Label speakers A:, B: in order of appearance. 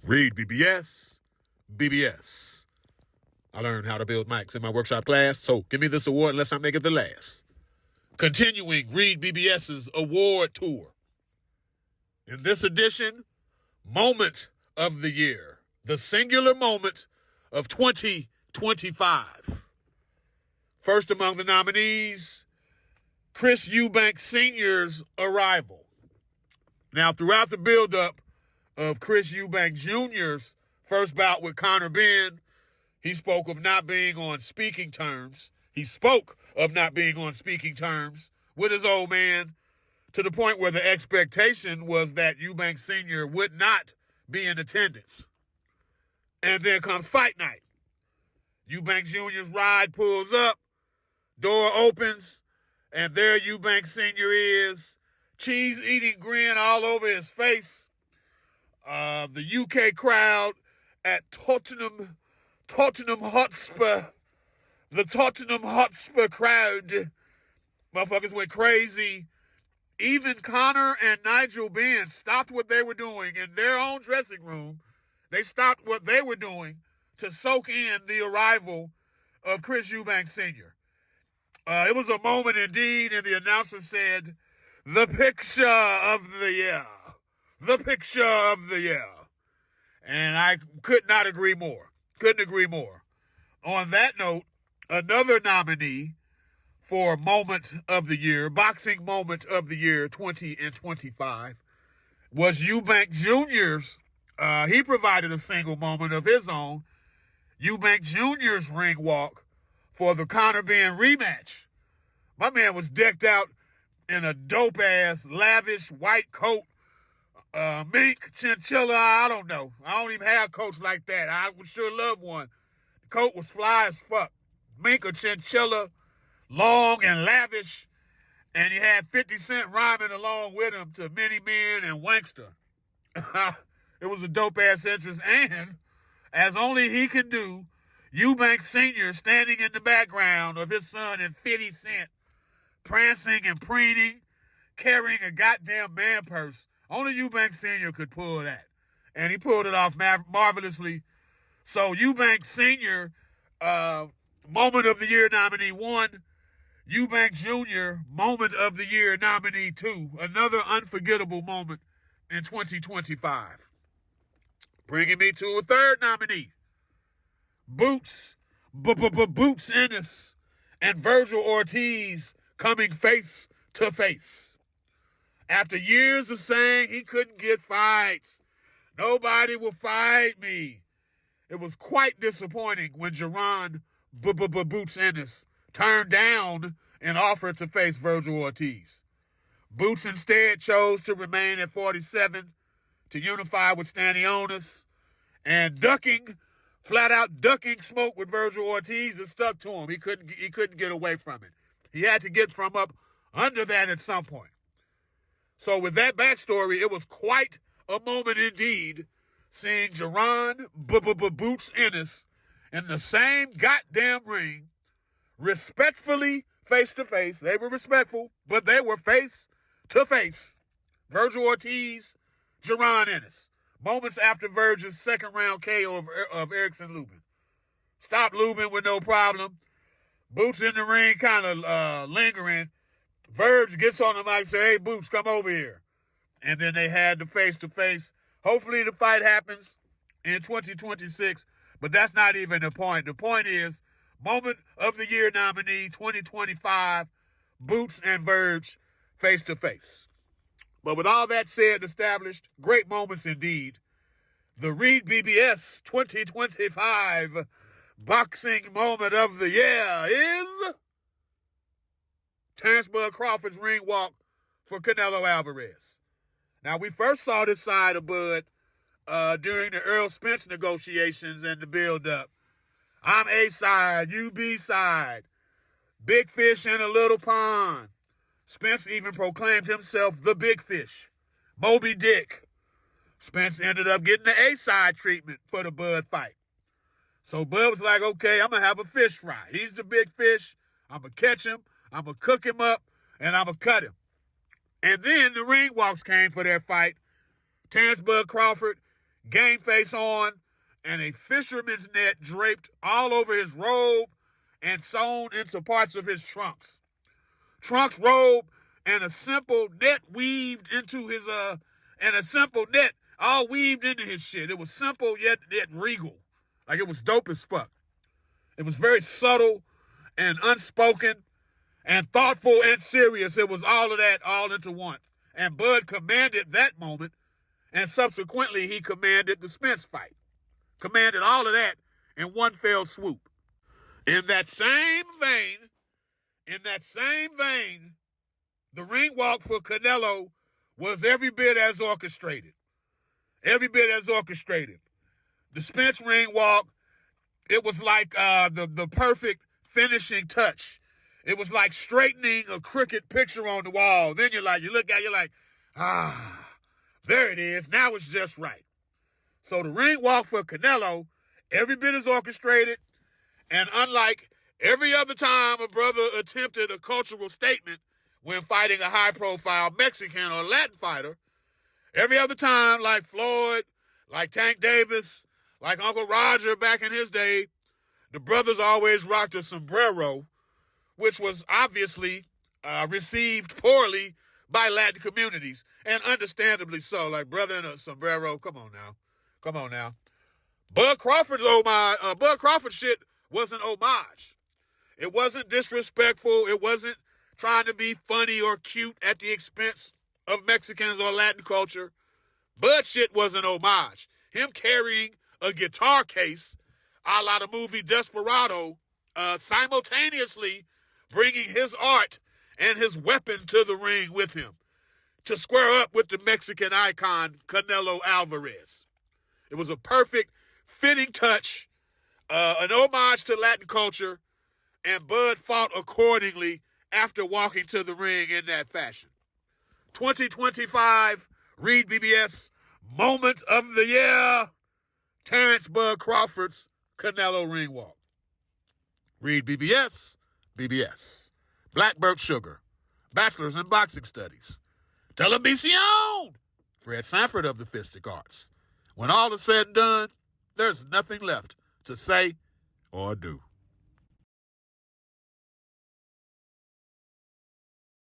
A: REED-BBS, BBS. I learned how to build mics in my workshop class, so give me this award and let's not make it the last. Continuing REED-BBS's award tour. In this edition, Moment of the Year, the singular moment of 2025. First among the nominees, Chris Eubank Sr.'s arrival. Now, throughout the buildup of Chris Eubank Jr.'s first bout with Conor Benn, he spoke of not being on speaking terms. He spoke of not being on speaking terms with his old man, to the point where the expectation was that Eubank Sr. would not be in attendance. And then comes fight night. Eubank Jr.'s ride pulls up, door opens, and there Eubank Sr. is, cheese-eating grin all over his face. The UK crowd at Tottenham Hotspur, the Tottenham Hotspur crowd, motherfuckers went crazy. Even Conor and Nigel Benn stopped what they were doing in their own dressing room. They stopped what they were doing to soak in the arrival of Chris Eubank Sr. It was a moment indeed, and the announcer said, "The picture of the year. The picture of the year." And I could not agree more. Couldn't agree more. On that note, another nominee for Moment of the Year, Boxing Moment of the Year 2025, was Eubank Jr.'s. He provided a single moment of his own. Eubank Jr.'s ring walk for the Conor Benn rematch. My man was decked out in a dope-ass, lavish white coat, mink, chinchilla, I don't know. I don't even have coats like that. I would sure love one. The coat was fly as fuck. Mink or chinchilla, long and lavish, and he had 50 Cent rhyming along with him to Many Men and Wankster. It was a dope-ass entrance, and as only he could do, Eubank Sr. standing in the background of his son and 50 Cent, prancing and preening, carrying a goddamn man purse. Only Eubank Sr. could pull that, and he pulled it off marvelously. So Eubank Sr., Moment of the Year nominee 1, Eubank Jr., Moment of the Year nominee 2, another unforgettable moment in 2025. Bringing me to a third nominee, Boots Ennis and Virgil Ortiz coming face to face. After years of saying he couldn't get fights, nobody will fight me, it was quite disappointing when Jerron Boots Ennis turned down an offer to face Virgil Ortiz. Boots instead chose to remain at 47 to unify with Stanionis, and flat out ducking smoke with Virgil Ortiz is stuck to him. He couldn't get away from it. He had to get from up under that at some point. So with that backstory, it was quite a moment indeed seeing Jerron Boots Ennis in the same goddamn ring, respectfully face to face. They were respectful, but they were face to face. Virgil Ortiz, Jerron Ennis. Moments after Virgil's second round KO of Erickson Lubin. Stopped Lubin with no problem. Boots in the ring kind of lingering. Verge gets on the mic and says, "Hey, Boots, come over here." And then they had the face-to-face. Hopefully the fight happens in 2026, but that's not even the point. The point is, Moment of the Year nominee 2025, Boots and Verge face-to-face. But with all that said and established, great moments indeed. The REED-BBS 2025 Boxing Moment of the Year is TerenceCrawford's ring walk for Canelo Alvarez. Now, we first saw this side of Bud during the Earl Spence negotiations and the build-up. I'm A side, you B side. Big fish in a little pond. Spence even proclaimed himself the big fish, Moby Dick. Spence ended up getting the A side treatment for the Bud fight. So Bud was like, okay, I'm going to have a fish fry. He's the big fish. I'm going to catch him. I'm going to cook him up, and I'm going to cut him. And then the ring walks came for their fight. Terence Bud Crawford game face on, and a fisherman's net draped all over his robe and sewn into parts of his trunks. Trunks, robe, and a simple net weaved into his, and a simple net all weaved into his shit. It was simple yet regal. Like, it was dope as fuck. It was very subtle and unspoken and thoughtful and serious. It was all of that all into one. And Bud commanded that moment, and subsequently he commanded the Spence fight. Commanded all of that in one fell swoop. In that same vein, the ring walk for Canelo was every bit as orchestrated. Every bit as orchestrated. The Spence ring walk, it was like the perfect finishing touch. It was like straightening a crooked picture on the wall. Then you look at it, you're like, there it is. Now it's just right. So the ring walk for Canelo, every bit as orchestrated. And unlike every other time a brother attempted a cultural statement when fighting a high-profile Mexican or Latin fighter, every other time, like Floyd, like Tank Davis, like Uncle Roger back in his day, the brothers always rocked a sombrero, which was obviously received poorly by Latin communities, and understandably so. Like, brother in a sombrero, come on now. Bud Crawford shit was an homage. It wasn't disrespectful. It wasn't trying to be funny or cute at the expense of Mexicans or Latin culture. Bud shit was an homage. Him carrying a guitar case, a la the movie Desperado, simultaneously bringing his art and his weapon to the ring with him to square up with the Mexican icon Canelo Alvarez. It was a perfect, fitting touch, an homage to Latin culture, and Bud fought accordingly after walking to the ring in that fashion. 2025 REED-BBS Moment of the Year, Terence Bud Crawford's Canelo ring walk. REED-BBS, BBS. Blackbird Sugar, Bachelor's in Boxing Studies. Television, Fred Sanford of the Fistic Arts. When all is said and done, there's nothing left to say or do.